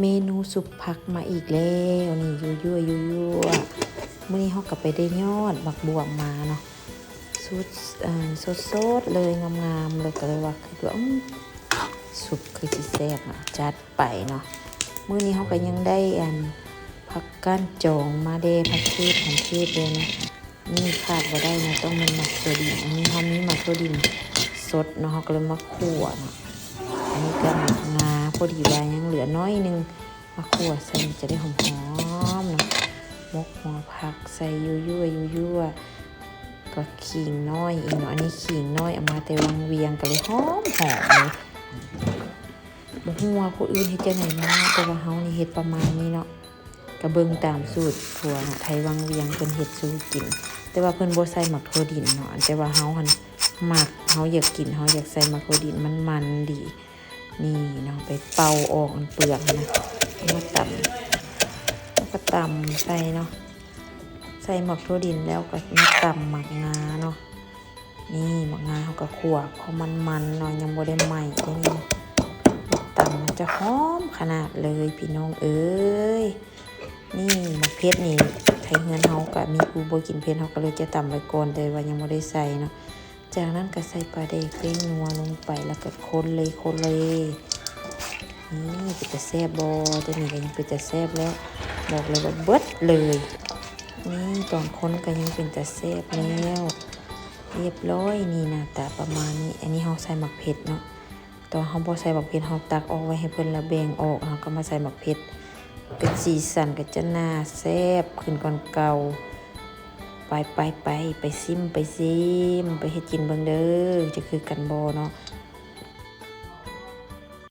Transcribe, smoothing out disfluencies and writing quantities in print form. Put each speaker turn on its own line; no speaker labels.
เมนูสุปผักมาอีกแล้วนี่ยั่วๆมื้อนี้เฮาก็ไปได้ยอดบักบวบมาเนาะสดเลยงามๆเลยก็เลยว่าคือว่าสุปคือสิแซ่บจัดไปเนาะมื้อนี้เฮาก็ยังได้ผักก้านจองมาเด้ผักชีของเทศเลยนะนี่ขาดบ่ได้นะต้องเป็นมักตัวดินอันนี้เฮามีมักตัวดินสดเนาะเฮาก็เลยมาคั่วเนาะอันนี้ก็หมักงาพอดีว่ายังเหลือน้อยนึงมาคั่วใส่จะได้หอมๆเนาะมกหัวผักใส่ยั่วก็ขิงน้อยอีกเนาะอันนี้ขิงน้อยเอามาแต่วังเวียงก็เลยหอมเลยบ่ฮู้ว่าผู้อื่นเฮ็ดจังได๋มาแต่ว่าเฮานี่เฮ็ดประมาณนี้เนาะก็เบิ่งตามสูตรผัวไทยวังเวียงเพิ่นเฮ็ดสู่กินแต่ว่าเพิ่นบ่ใส่หมักถั่วดินเนาะแต่ว่าเฮาหั่นมักเฮาอยากกินเฮาอยากใส่หมักถั่วดินมันดีนี่เนาะไปเป่าออกเปลือกนะมาตำแล้วก็ตำใส่เนาะใส่หมักถั่วดินแล้วก็มาตำหมักงาเนาะนี่หมักงาเฮาก็คั่วพอมันเนาะยังบ่ได้ไหม้ได้นี่ตำมันจะหอมขนาดเลยพี่น้องเอ้ยนี่หมักเผ็ดนี่ไทยเฮือนเฮาก็มีผู้บ่กินเผ็ดเฮาก็เลยจะตำไว้ก่อนแต่ว่ายังบ่ได้ใส่เนาะจากนั้นก็ใส่ปลาแดกเป้งนัวลงไปแล้วก็คนเลยนี่เป็นจะแซ่บบ่ตัวนี้ก็ยังเป็นจะแซ่บแล้วบอกเลยว่าเบิดเลยนี่ตอนคนก็ยังเป็นจะแซ่บแล้วเรียบร้อยนี่หน้าตาประมาณนี้อันนี้เฮาใส่หมักเผ็ดเนาะตอนเฮาบ่ใส่หมักเผ็ดเฮาตักออกไว้ให้เพิ่นละแบ่งออกเฮาก็มาใส่หมักเผ็ดเป็นสีสันก็จะน่าแซ่บขึ้นกว่าเก่าไปซิมไปเฮ็ดกินเบิ่งเด้อจะคือกันบ่เนาะ